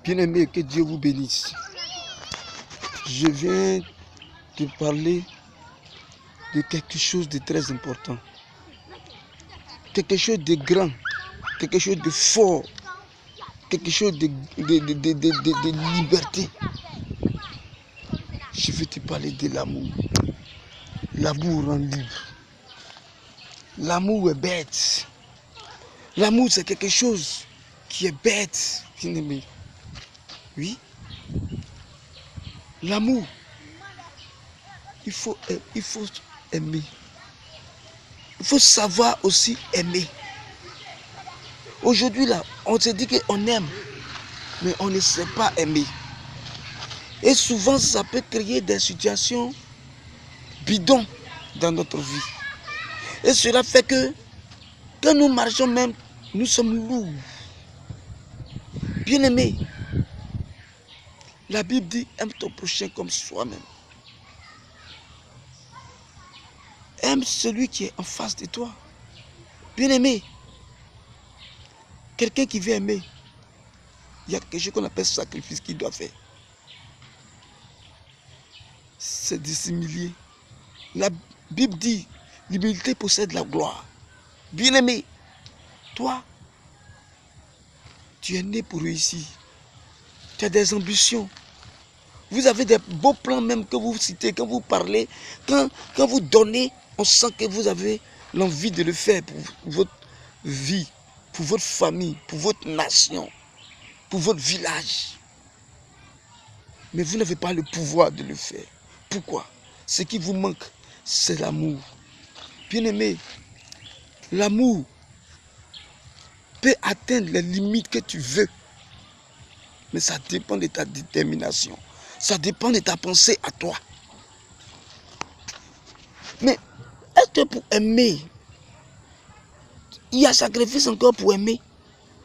Bien-aimé, que Dieu vous bénisse. Je viens te parler de quelque chose de très important. Quelque chose de grand, quelque chose de fort, quelque chose de liberté. Je veux te parler de l'amour. L'amour rend libre. L'amour est bête. L'amour, c'est quelque chose qui est bête, bien-aimé. Oui. L'amour, il faut aimer. Il faut savoir aussi aimer. Aujourd'hui, là, on se dit qu'on aime, mais on ne sait pas aimer. Et souvent, ça peut créer des situations bidons dans notre vie. Et cela fait que, quand nous marchons même, nous sommes lourds. Bien-aimé, la Bible dit, aime ton prochain comme soi-même. Aime celui qui est en face de toi. Bien-aimé, quelqu'un qui veut aimer, il y a quelque chose qu'on appelle sacrifice qu'il doit faire. C'est de s'humilier. La Bible dit, l'humilité possède la gloire. Bien-aimé, toi, tu es né pour réussir. Tu as des ambitions. Vous avez des beaux plans même que vous citez, quand vous parlez, quand vous donnez, on sent que vous avez l'envie de le faire pour votre vie, pour votre famille, pour votre nation, pour votre village. Mais vous n'avez pas le pouvoir de le faire. Pourquoi? Ce qui vous manque, c'est l'amour. Bien-aimé, l'amour peut atteindre les limites que tu veux. Mais ça dépend de ta détermination. Ça dépend de ta pensée à toi. Mais est-ce que pour aimer, il y a sacrifice encore pour aimer?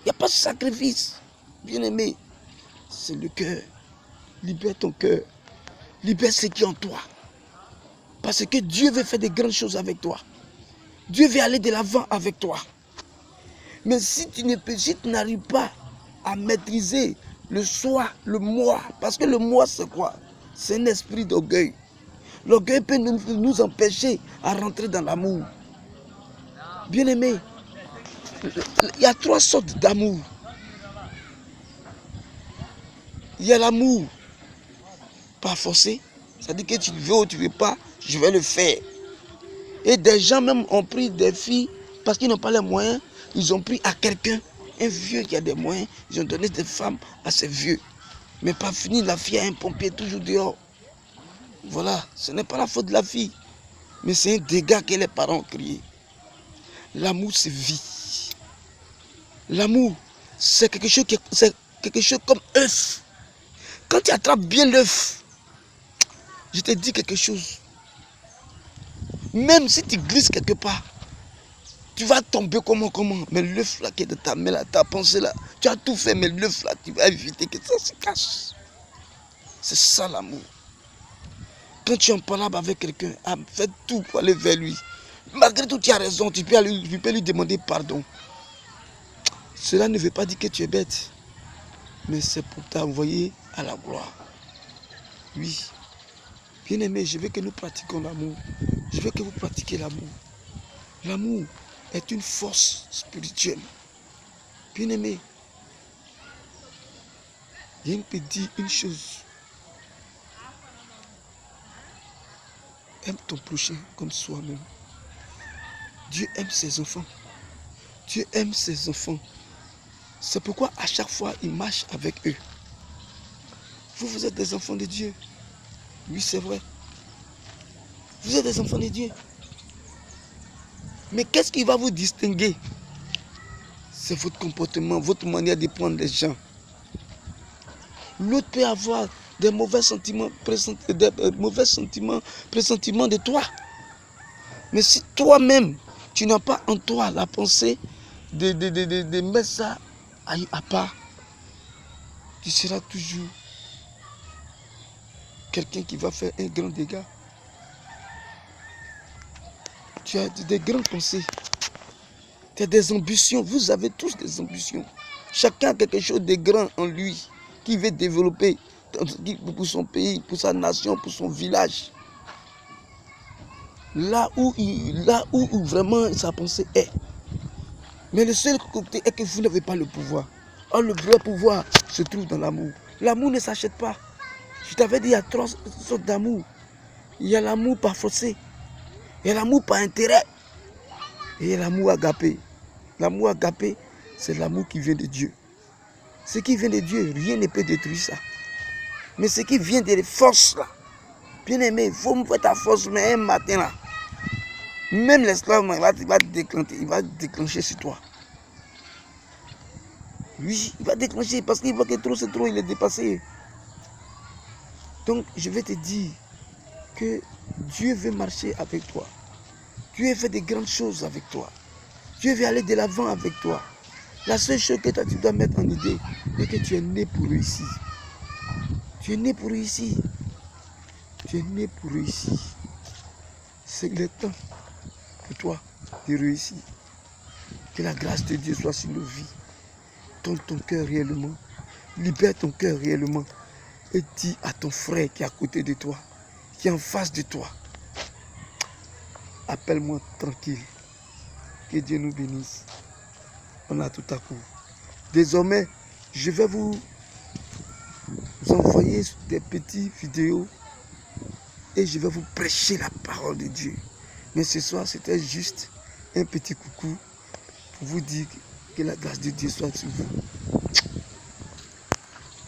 Il n'y a pas de sacrifice. Bien-aimé, c'est le cœur. Libère ton cœur. Libère ce qui est en toi. Parce que Dieu veut faire de grandes choses avec toi. Dieu veut aller de l'avant avec toi. Mais si tu n'arrives pas à maîtriser le soi, le moi, parce que le moi c'est quoi? C'est un esprit d'orgueil. L'orgueil peut nous empêcher à rentrer dans l'amour. Bien-aimé, il y a 3 sortes d'amour. Il y a l'amour pas forcé, c'est-à-dire que tu veux ou tu ne veux pas, je vais le faire. Et des gens même ont pris des filles parce qu'ils n'ont pas les moyens, ils ont pris à quelqu'un, un vieux qui a des moyens, ils ont donné des femmes à ces vieux. Mais pas fini, la fille a un pompier toujours dehors. Voilà, ce n'est pas la faute de la fille, mais c'est un dégât que les parents ont créé. L'amour, c'est vie. L'amour, c'est quelque chose comme œuf. Quand tu attrapes bien l'œuf, je te dis quelque chose. Même si tu glisses quelque part, tu vas tomber comment, mais l'œuf là qui est de ta main là, ta pensée là, tu as tout fait, mais l'œuf là, tu vas éviter que ça se cache. C'est ça l'amour. Quand tu es en parole avec quelqu'un, fais tout pour aller vers lui. Malgré tout, tu as raison, tu peux lui demander pardon. Cela ne veut pas dire que tu es bête, mais c'est pour t'envoyer à la gloire. Oui. Bien-aimé, je veux que nous pratiquions l'amour. Je veux que vous pratiquiez l'amour. L'amour est une force spirituelle. Bien-aimé, je peux dire une chose. Aime ton prochain comme soi-même. Dieu aime ses enfants. Dieu aime ses enfants. C'est pourquoi à chaque fois, il marche avec eux. Vous êtes des enfants de Dieu. Oui, c'est vrai. Vous êtes des enfants de Dieu. Mais qu'est-ce qui va vous distinguer? C'est votre comportement, votre manière de prendre les gens. L'autre peut avoir des mauvais sentiments, pressentiments de toi. Mais si toi-même, tu n'as pas en toi la pensée de mettre ça à part, tu seras toujours quelqu'un qui va faire un grand dégât. Tu as des grandes pensées. Tu as des ambitions. Vous avez tous des ambitions. Chacun a quelque chose de grand en lui qui veut développer pour son pays, pour sa nation, pour son village. Là où vraiment sa pensée est. Mais le seul côté est que vous n'avez pas le pouvoir. Or, le vrai pouvoir se trouve dans l'amour. L'amour ne s'achète pas. Je t'avais dit, il y a 3 sortes d'amour. Il y a l'amour par forcé. Il y a l'amour par intérêt. Et il y a l'amour agapé. L'amour agapé, c'est l'amour qui vient de Dieu. Ce qui vient de Dieu, rien ne peut détruire ça. Mais ce qui vient des forces là, bien aimé, il faut me faire ta force, mais un matin là, même l'esclave, il va déclencher sur toi. Oui, il va déclencher parce qu'il voit que trop c'est trop, il est dépassé. Donc, je vais te dire que Dieu veut marcher avec toi. Dieu veut des grandes choses avec toi. Dieu veut aller de l'avant avec toi. La seule chose que toi, tu dois mettre en idée, c'est que tu es né pour réussir. Tu es né pour réussir. Tu es né pour réussir. C'est le temps pour toi de réussir. Que la grâce de Dieu soit sur nos vies. Tourne ton cœur réellement. Libère ton cœur réellement. Et dis à ton frère qui est à côté de toi, qui est en face de toi, appelle-moi tranquille. Que Dieu nous bénisse. On a tout à coup. Désormais, je vais vous envoyer des petites vidéos et je vais vous prêcher la parole de Dieu. Mais ce soir, c'était juste un petit coucou pour vous dire que la grâce de Dieu soit sur vous.